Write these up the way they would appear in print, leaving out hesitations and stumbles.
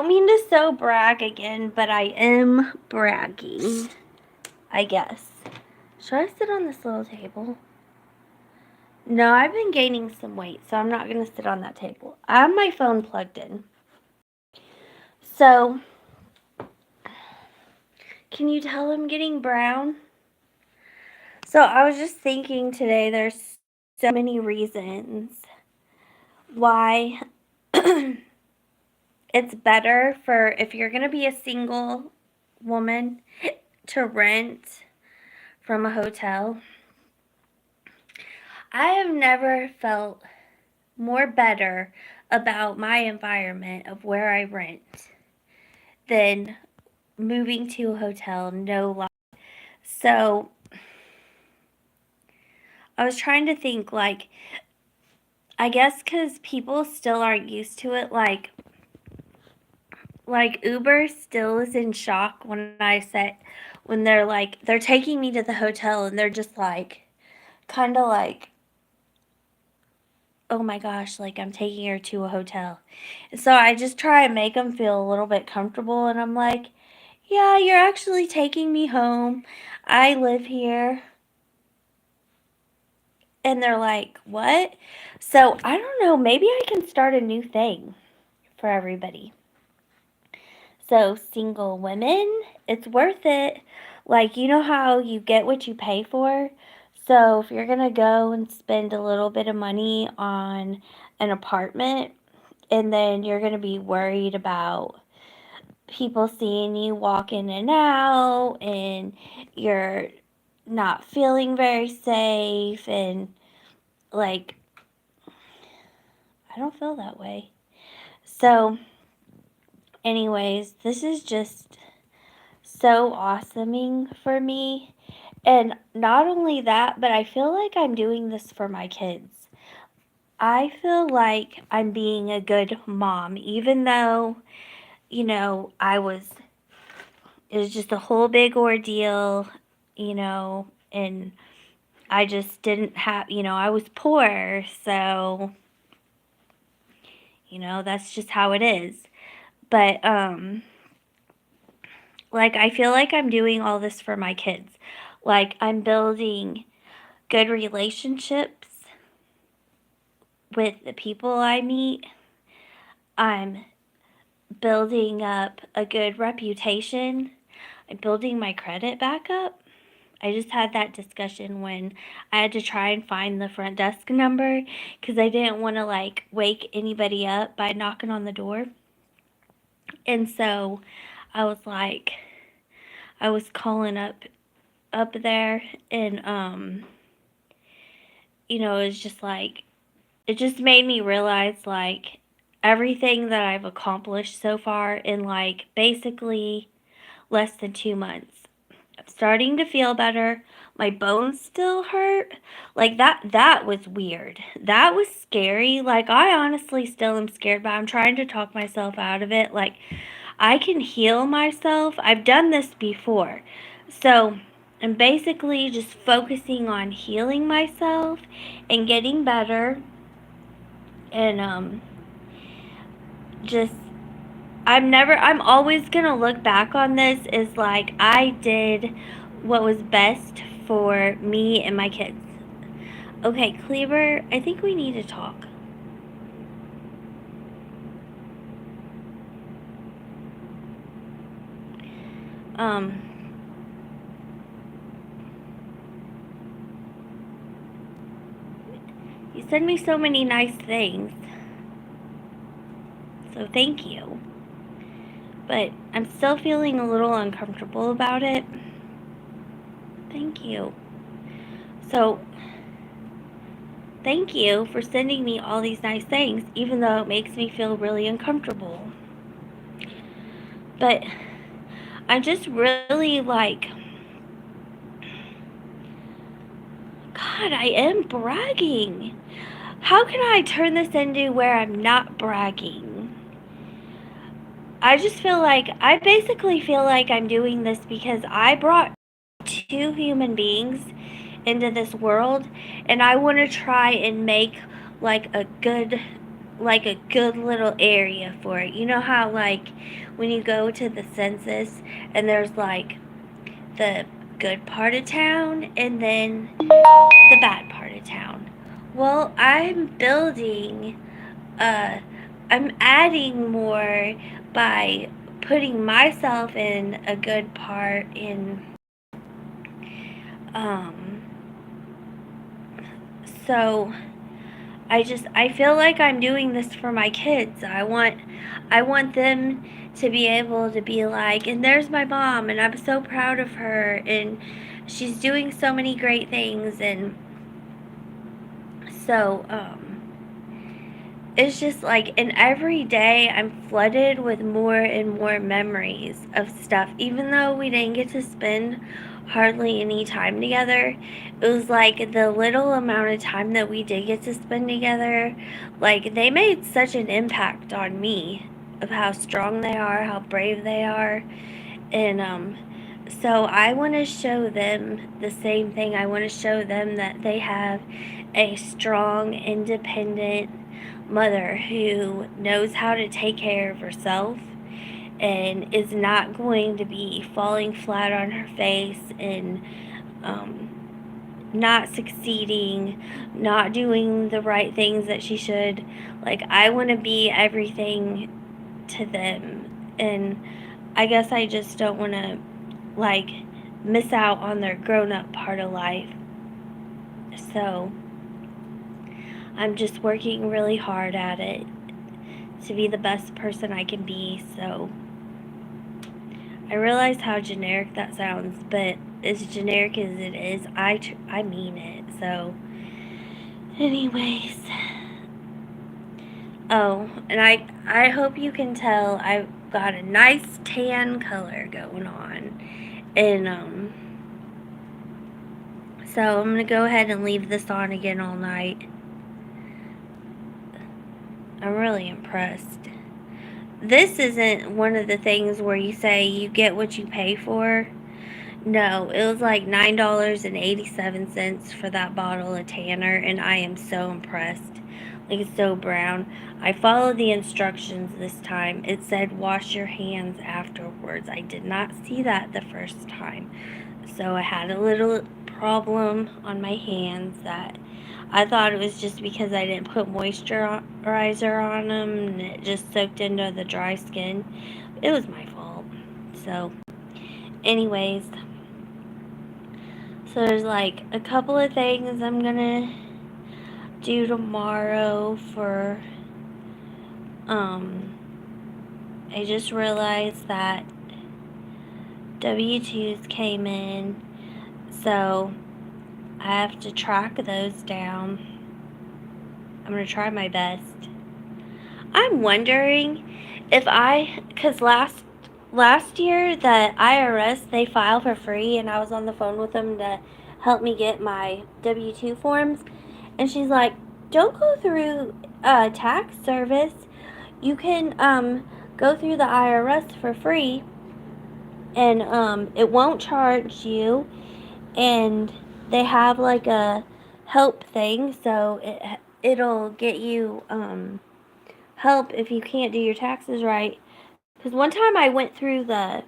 don't mean to so brag again, but I am bragging, I guess. Should I sit on this little table? No, I've been gaining some weight, so I'm not going to sit on that table. I have my phone plugged in. So, can you tell I'm getting brown? So, I was just thinking today there's so many reasons why it's better for, if you're going to be a single woman, to rent from a hotel. I have never felt more better about my environment of where I rent than moving to a hotel, no lie. So I was trying to think, like, I guess because people still aren't used to it, like Uber still is in shock when I say, when they're like, they're taking me to the hotel and they're just like, kind of like, oh my gosh, like I'm taking her to a hotel. So I just try and make them feel a little bit comfortable, and I'm like, yeah, you're actually taking me home. I live here. And they're like, what? So I don't know, maybe I can start a new thing for everybody. So, single women, it's worth it. Like, you know how you get what you pay for? So, if you're going to go and spend a little bit of money on an apartment, and then you're going to be worried about people seeing you walk in and out, and you're not feeling very safe, and like, I don't feel that way. So, anyways, this is just so awesoming for me. And not only that, but I feel like I'm doing this for my kids. I feel like I'm being a good mom, even though, it was just a whole big ordeal, and I just didn't have, I was poor, so, that's just how it is. But, like, I feel like I'm doing all this for my kids. Like, I'm building good relationships with the people I meet. I'm building up a good reputation. I'm building my credit back up. I just had that discussion when I had to try and find the front desk number because I didn't want to like wake anybody up by knocking on the door. And so I was like, I was calling up there, and it's just like, it just made me realize like everything that I've accomplished so far in like basically less than 2 months. I'm starting to feel better. My bones still hurt. Like that was weird. That was scary. Like I honestly still am scared, but I'm trying to talk myself out of it. Like I can heal myself. I've done this before. So I'm basically just focusing on healing myself and getting better, and just I'm always gonna look back on this as like I did what was best for me and my kids. Okay, Cleaver, I think we need to talk. Um, you send me so many nice things, so thank you. But I'm still feeling a little uncomfortable about it. Thank you. So, thank you for sending me all these nice things, even though it makes me feel really uncomfortable. But I'm just really like, God, I am bragging. How can I turn this into where I'm not bragging? I basically feel like I'm doing this because I brought 2 human beings into this world, and I want to try and make like a good like a good little area for it. You know how like when you go to the census and there's like the good part of town and then the bad part of town. Well, uh I'm adding more by putting myself in a good part in um so I feel like I'm doing this for my kids. I want them to be able to be like, and there's my mom and I'm so proud of her and she's doing so many great things. And so it's just like, and every day I'm flooded with more and more memories of stuff. Even though we didn't get to spend hardly any time together, it was like the little amount of time that we did get to spend together, like they made such an impact on me of how strong they are, how brave they are. And so I want to show them the same thing. I want to show them that they have a strong, independent mother who knows how to take care of herself and is not going to be falling flat on her face and um, not succeeding, not doing the right things that she should. Like, I want to be everything to them. And I guess I just don't want to, like, miss out on their grown up part of life. So, I'm just working really hard at it to be the best person I can be. So, I realize how generic that sounds, but as generic as it is, I mean it. So, anyways. Oh, and I hope you can tell I've got a nice tan color going on. And so I'm going to go ahead and leave this on again all night. I'm really impressed. This isn't one of the things where you say you get what you pay for. No, it was like $9.87 for that bottle of Tanner, and I am so impressed. Like, it's so brown. I followed the instructions this time. It said wash your hands afterwards. I did not see that the first time. So I had a little problem on my hands that I thought it was just because I didn't put moisturizer on them and it just soaked into the dry skin. It was my fault. So, anyways, so there's like a couple of things I'm gonna do tomorrow for, I just realized that W-2s came in, so I have to track those down. I'm gonna try my best. I'm wondering cause last year the IRS, they file for free and I was on the phone with them to help me get my W-2 forms, and she's like, don't go through tax service. You can go through the IRS for free, and it won't charge you, and they have like a help thing, so it'll get you help if you can't do your taxes right. Because one time I went through the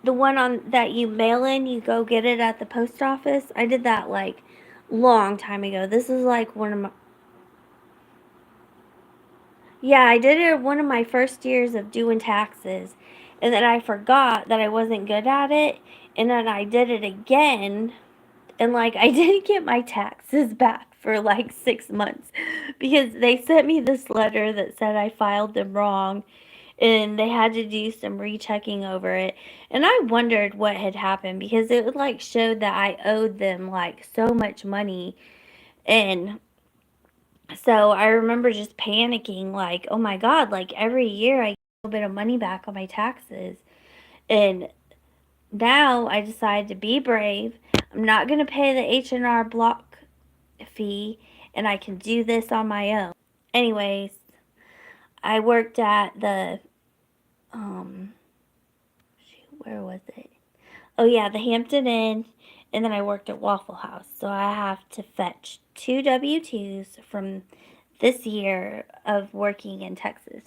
one on that you mail in, you go get it at the post office. I did that like long time ago. This is like one of my, yeah, I did it one of my first years of doing taxes. And then I forgot that I wasn't good at it. And then I did it again. And like, I didn't get my taxes back for like 6 months because they sent me this letter that said I filed them wrong and they had to do some rechecking over it. And I wondered what had happened because it like showed that I owed them like so much money. And so I remember just panicking, like, oh my God, like every year I get a little bit of money back on my taxes. And now I decided to be brave. I'm not going to pay the H&R Block fee, and I can do this on my own. Anyways, I worked at the, where was it? Oh yeah, the Hampton Inn, and then I worked at Waffle House. So I have to fetch 2 W-2s from this year of working in Texas.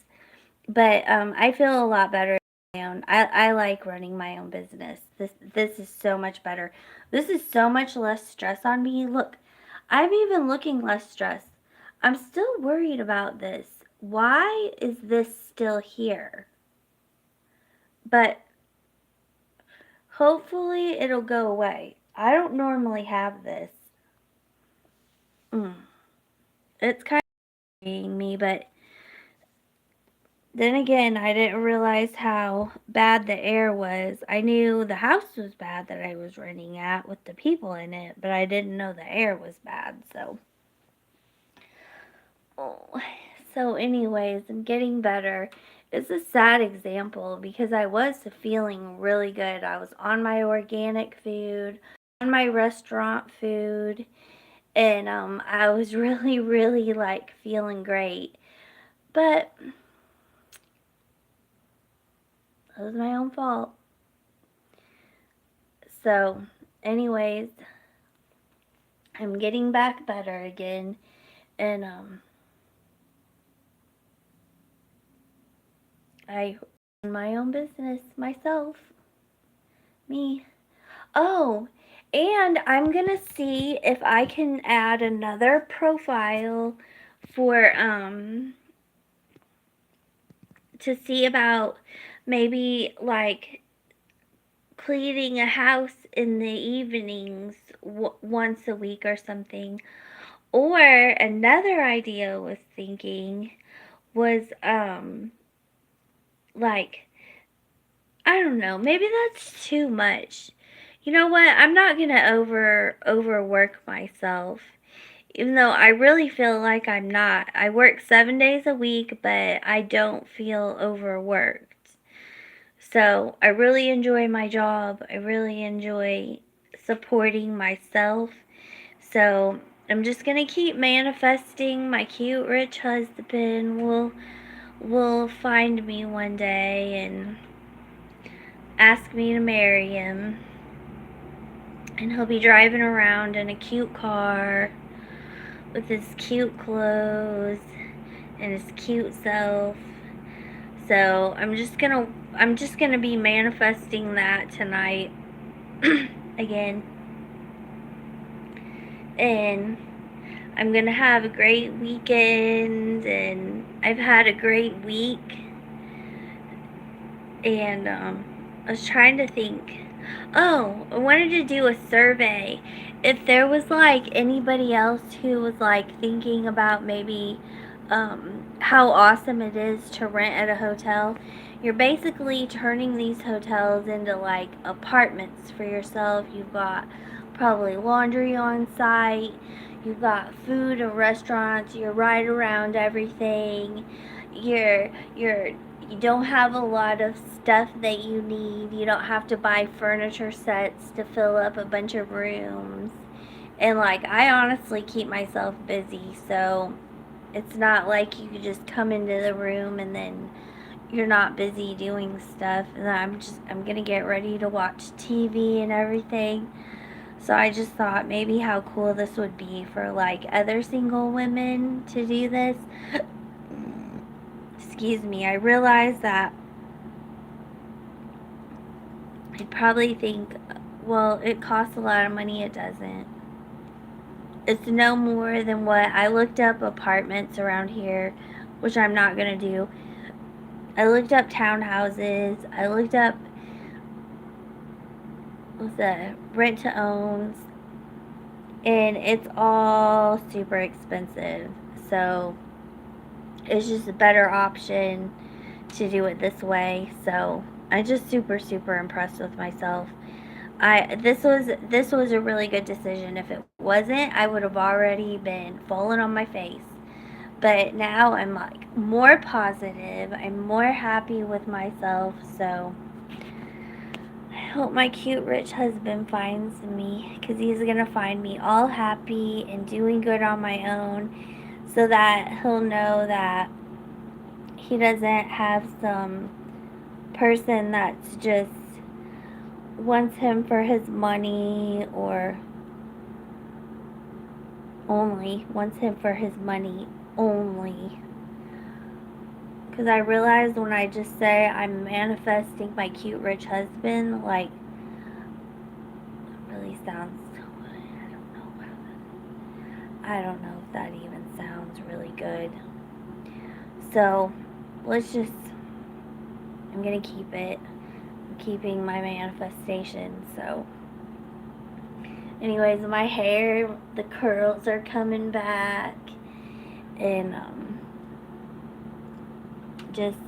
But I feel a lot better on my own. I like running my own business. This is so much better. This is so much less stress on me. Look, I'm even looking less stressed. I'm still worried about this. Why is this still here? But hopefully it'll go away. I don't normally have this. It's kind of worrying me, but then again, I didn't realize how bad the air was. I knew the house was bad that I was renting at with the people in it, but I didn't know the air was bad. So anyways, I'm getting better. It's a sad example because I was feeling really good. I was on my organic food, on my restaurant food, and I was really, really like feeling great. But it was my own fault. So, anyways, I'm getting back better again, and I run my own business myself. Me. Oh, and I'm gonna see if I can add another profile for to see about maybe like cleaning a house in the evenings once a week or something. Or another idea was thinking was like I don't know, maybe that's too much. You know what? I'm not going to overwork myself. Even though I really feel like I'm not. I work 7 days a week, but I don't feel overworked. So, I really enjoy my job. I really enjoy supporting myself. So, I'm just going to keep manifesting my cute rich husband will find me one day and ask me to marry him. And he'll be driving around in a cute car with his cute clothes and his cute self. So I'm just gonna be manifesting that tonight again. And I'm gonna have a great weekend, and I've had a great week. And I was trying to think. Oh, I wanted to do a survey. If there was like anybody else who was like thinking about maybe how awesome it is to rent at a hotel, you're basically turning these hotels into like apartments for yourself. You've got probably laundry on site. You've got food and restaurants. You're right around everything. You're you don't have a lot of stuff that you need. You don't have to buy furniture sets to fill up a bunch of rooms. And like I honestly keep myself busy, so it's not like you could just come into the room and then you're not busy doing stuff. And I'm going to get ready to watch TV and everything. So I just thought maybe how cool this would be for like other single women to do this. Excuse me. I realize that I'd probably think, well, it costs a lot of money. It doesn't. It's no more than what I looked up apartments around here, which I'm not going to do. I looked up townhouses. I looked up what's the rent to owns, and it's all super expensive. So it's just a better option to do it this way. So I'm just super impressed with myself. This was a really good decision. If it wasn't, I would have already been falling on my face. But now I'm like more positive. I'm more happy with myself. So I hope my cute rich husband finds me, because he's gonna find me all happy and doing good on my own, so that he'll know that he doesn't have some person that's just wants him for his money, or only wants him for his money. only. Because I realized when I just say I'm manifesting my cute rich husband, like, it really sounds, I don't know if that even sounds really good. So, let's just, I'm going to keep it. I'm keeping my manifestation, so. Anyways, my hair, the curls are coming back. And, just,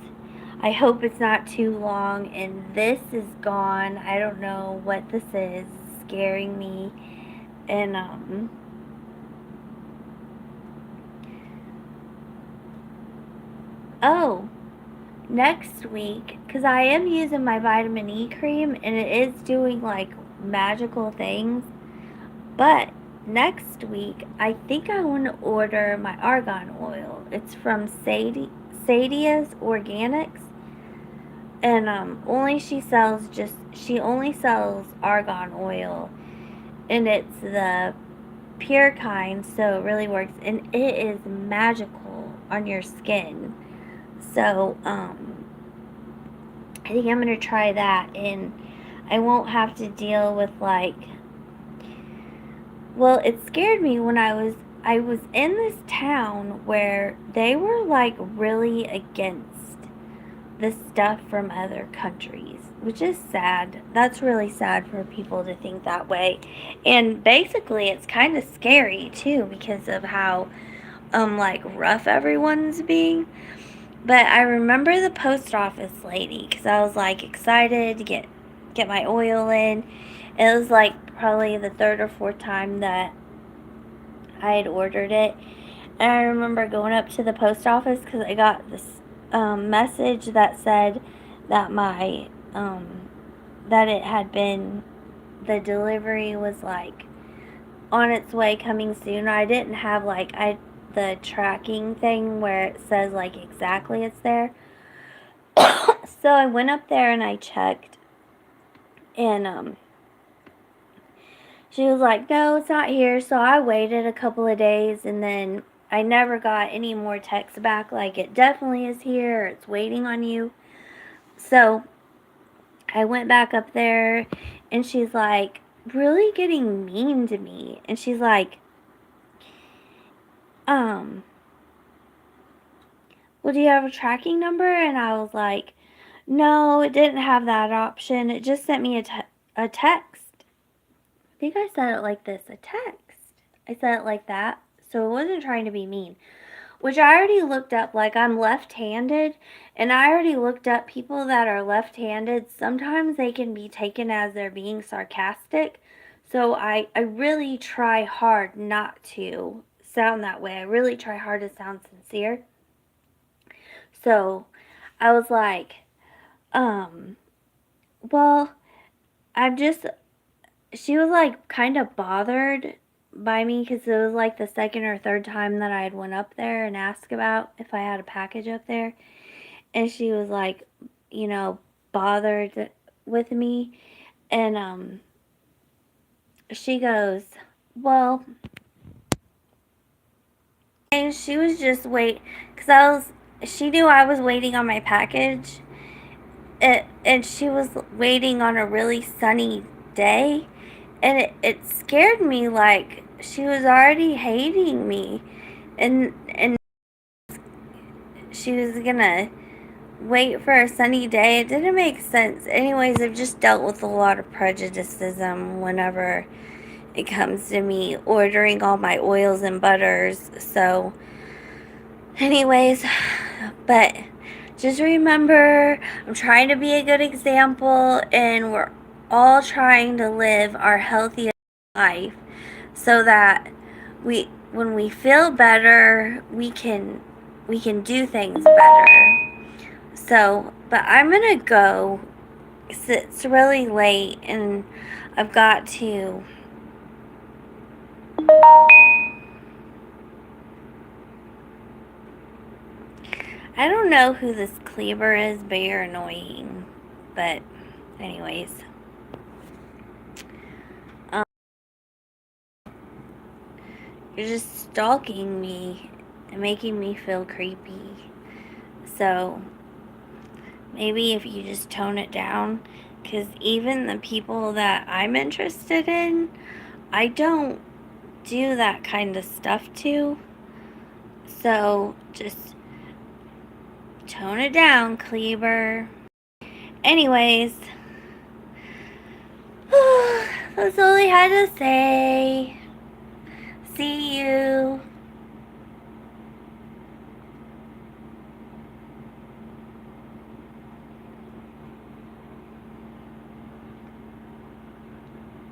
I hope it's not too long. And this is gone. I don't know what this is. It's scaring me. And, oh, next week, because I am using my vitamin E cream and it is doing like magical things. But next week, I think I want to order my argan oil. It's from Sadia's Organics. And only she only sells argan oil. And it's the pure kind, so it really works. And it is magical on your skin. So, I think I'm going to try that. And I won't have to deal with like, well, it scared me when I was in this town where they were like really against the stuff from other countries, which is sad. That's really sad for people to think that way. And basically it's kind of scary too because of how like rough everyone's being. But I remember the post office lady cuz I was like excited to get my oil in. It was like probably the third or fourth time that I had ordered it. And I remember going up to the post office because I got this message that said that my that it had been, the delivery was like on its way, coming soon. I didn't have like the tracking thing where it says like exactly it's there. So I went up there and I checked, and she was like, no, it's not here. So I waited a couple of days, and then I never got any more texts back like it definitely is here, or it's waiting on you. So I went back up there, and she's like really getting mean to me. And she's like, well, do you have a tracking number? And I was like, no, it didn't have that option. It just sent me a text. I think I said it like this, a text. I said it like that. So it wasn't trying to be mean. Which I already looked up, like I'm left-handed, and I already looked up people that are left-handed. Sometimes they can be taken as they're being sarcastic. So I really try hard not to sound that way. I really try hard to sound sincere. So I was like, well, I'm just, she was like kind of bothered by me because it was like the second or third time that I had went up there and asked about if I had a package up there. And she was like, you know, bothered with me. And she goes, well, and she was just because she knew I was waiting on my package. And she was waiting on a really sunny day. And it scared me, like she was already hating me. And she was gonna wait for a sunny day. It didn't make sense. Anyways, I've just dealt with a lot of prejudices whenever it comes to me ordering all my oils and butters. So, anyways, but just remember, I'm trying to be a good example, and we're all trying to live our healthiest life so that when we feel better, we can do things better. So, but I'm gonna go. It's really late, and I've got to. I don't know who this Cleaver is, but you're annoying. But, anyways. You're just stalking me. and making me feel creepy. So maybe if you just tone it down, because even the people that I'm interested in, I don't do that kind of stuff to. So just tone it down, Kleber. Anyways, that's all I had to say. See you.